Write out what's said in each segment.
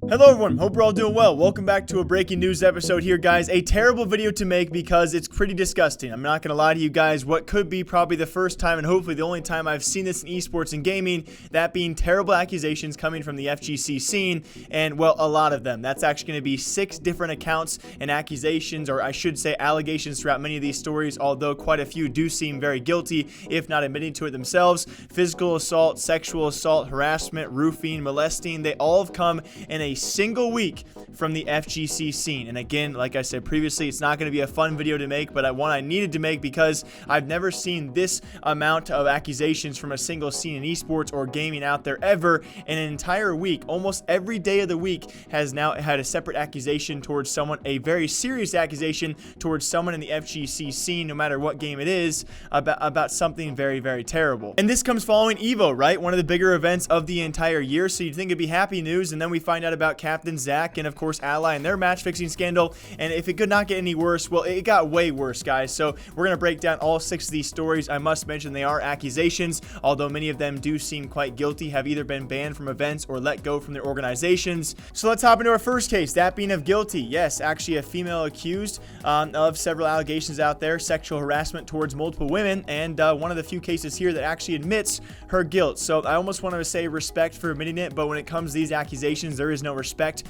Hello everyone, hope we're all doing well. Welcome back to a breaking news episode here, guys. A terrible video to make because it's pretty disgusting. I'm not gonna lie to you guys, what could be probably the first time and hopefully the only time I've seen this in esports and gaming, that being terrible accusations coming from the FGC scene, and well, a lot of them. That's actually gonna be 6 different accounts and accusations, or I should say allegations throughout many of these stories, although quite a few do seem very guilty, if not admitting to it themselves. Physical assault, sexual assault, harassment, roofing, molesting, they all have come in a single week from the FGC scene. And again, like I said previously, it's not going to be a fun video to make, but one I needed to make because I've never seen this amount of accusations from a single scene in esports or gaming out there ever in an entire week. Almost every day of the week has now had a separate accusation towards someone, a very serious accusation towards someone in the FGC scene, no matter what game it is, about something very, very terrible. And this comes following EVO, right? One of the bigger events of the entire year, so you'd think it'd be happy news, and then we find out about Captain Zach and of course Ally and their match fixing scandal. And if it could not get any worse, well, it got way worse, guys. So we're gonna break down all 6 of these stories. I must mention they are accusations, although many of them do seem quite guilty, have either been banned from events or let go from their organizations. So let's hop into our first case, that being of guilty. Yes, actually a female accused of several allegations out there, sexual harassment towards multiple women, and one of the few cases here that actually admits her guilt. So I almost want to say respect for admitting it, but when it comes to these accusations, there is no respect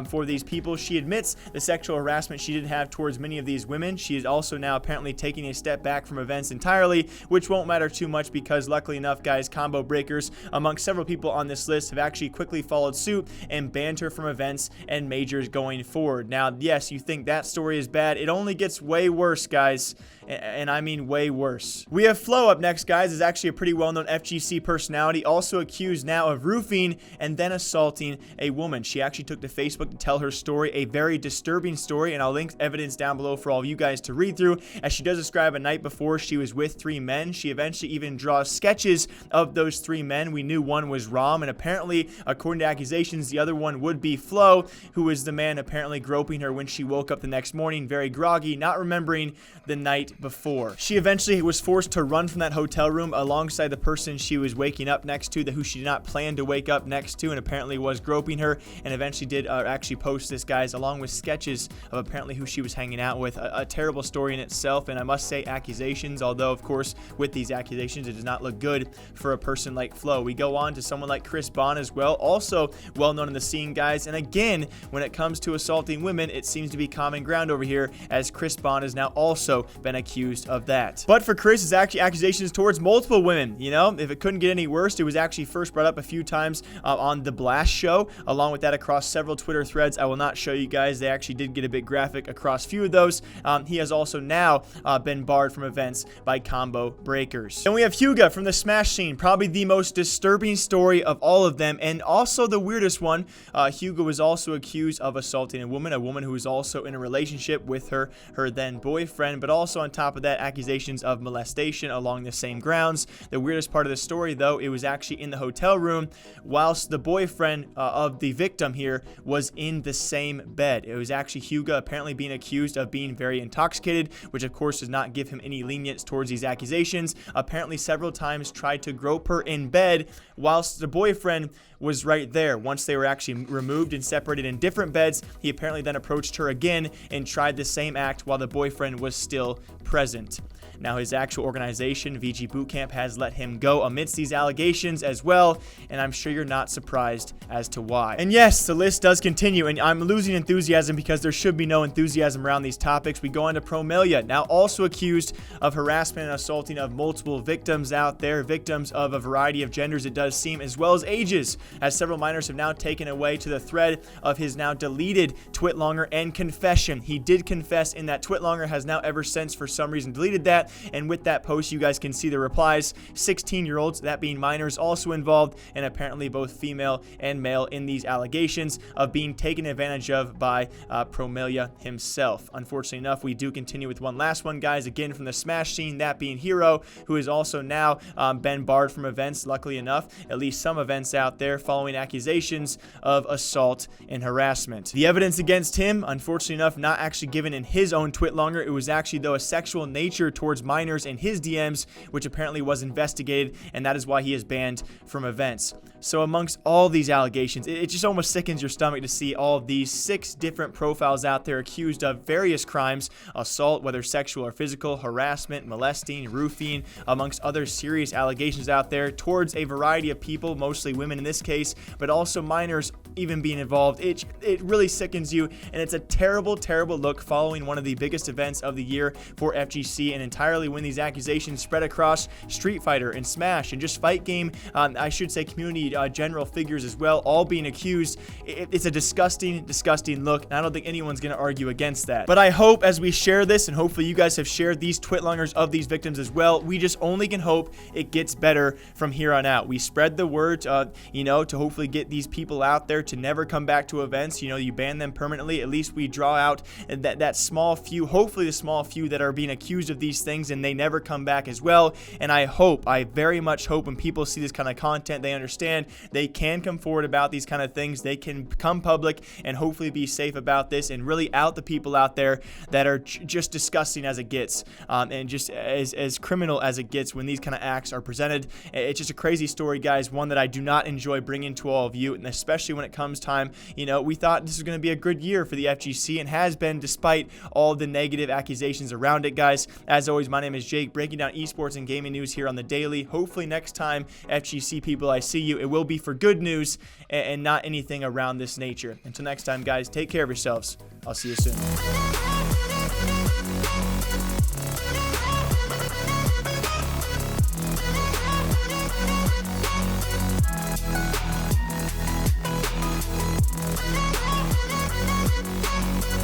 for these people. She admits the sexual harassment she did have towards many of these women. She is also now apparently taking a step back from events entirely, which won't matter too much because luckily enough, guys, combo breakers amongst several people on this list have actually quickly followed suit and banned her from events and majors going forward. Now, yes, you think that story is bad. It only gets way worse, guys. And I mean way worse. We have Flo up next, guys. Is actually a pretty well-known FGC personality, also accused now of roofing and then assaulting a woman. She actually took to Facebook to tell her story, a very disturbing story, and I'll link evidence down below for all of you guys to read through. As she does describe a night before she was with 3 men. She eventually even draws sketches of those 3 men. We knew one was Rom, and apparently, according to accusations, the other one would be Flo, who was the man apparently groping her when she woke up the next morning, very groggy, not remembering the night before. She eventually was forced to run from that hotel room alongside the person she was waking up next to, who she did not plan to wake up next to, and apparently was groping her, and eventually did actually post this, guys, along with sketches of apparently who she was hanging out with. A terrible story in itself, and I must say accusations, although of course with these accusations it does not look good for a person like Flo. We go on to someone like Chris Bond as well, also well known in the scene, guys, and again, when it comes to assaulting women, it seems to be common ground over here, as Chris Bond has now also been accused of that. But for Chris, it's actually accusations towards multiple women. You know, if it couldn't get any worse, it was actually first brought up a few times on the Blast show, along with that across several Twitter threads. I will not show you guys. They actually did get a bit graphic across a few of those. He has also now been barred from events by combo breakers. Then we have Hyuga from the Smash scene, probably the most disturbing story of all of them, and also the weirdest one. Hyuga was also accused of assaulting a woman who was also in a relationship with her then boyfriend, but also on top of that, accusations of molestation along the same grounds. The weirdest part of the story, though, it was actually in the hotel room whilst the boyfriend of the victim here was in the same bed. It was actually Hyuga apparently being accused of being very intoxicated, which of course does not give him any lenience towards these accusations. Apparently several times tried to grope her in bed whilst the boyfriend was right there. Once they were actually removed and separated in different beds, he apparently then approached her again and tried the same act while the boyfriend was still present. Now, his actual organization, VG Bootcamp, has let him go amidst these allegations as well, and I'm sure you're not surprised as to why. And yes, the list does continue, and I'm losing enthusiasm because there should be no enthusiasm around these topics. We go on to Prolia, now also accused of harassment and assaulting of multiple victims out there, victims of a variety of genders, it does seem, as well as ages, as several minors have now taken away to the thread of his now deleted twitlonger and confession. He did confess in that twitlonger, has now ever since for some reason deleted that, and with that post you guys can see the replies. 16-year-olds, that being minors, also involved, and apparently both female and male in these allegations of being taken advantage of by Prolia himself. Unfortunately enough, we do continue with one last one, guys, again from the Smash scene, that being Hero, who has also now been barred from events, luckily enough, at least some events out there, following accusations of assault and harassment. The evidence against him, unfortunately enough, not actually given in his own twitlonger. It was actually, though, a sexual nature towards minors in his DMs, which apparently was investigated, and that is why he is banned from events. So amongst all these allegations, it just almost sickens your stomach to see all of these 6 different profiles out there accused of various crimes: assault, whether sexual or physical, harassment, molesting, roofing, amongst other serious allegations out there towards a variety of people, mostly women in this case, but also minors even being involved. It really sickens you, and it's a terrible, terrible look following one of the biggest events of the year for FGC, and entirely when these accusations spread across Street Fighter and Smash and just fight game, I should say community general figures as well, all being accused. It's a disgusting, disgusting look, and I don't think anyone's going to argue against that. But I hope as we share this, and hopefully you guys have shared these twitlungers of these victims as well, we just only can hope it gets better from here on out. We spread the word, you know, to hopefully get these people out there to never come back to events. You know, you ban them permanently. At least we draw out that small few, hopefully the small few that are being accused of these things, and they never come back as well. And I very much hope when people see this kind of content, they understand they can come forward about these kind of things. They can come public and hopefully be safe about this and really out the people out there that are just disgusting as it gets, and just as criminal as it gets when these kind of acts are presented. It's just a crazy story, guys, one that I do not enjoy bringing to all of you, and especially when it comes time, you know, we thought this was going to be a good year for the FGC, and has been despite all the negative accusations around it, guys. As always, my name is Jake, breaking down esports and gaming news here on the daily. Hopefully next time, FGC people, I see you, it will be for good news and not anything around this nature. Until next time, guys, take care of yourselves. I'll see you soon.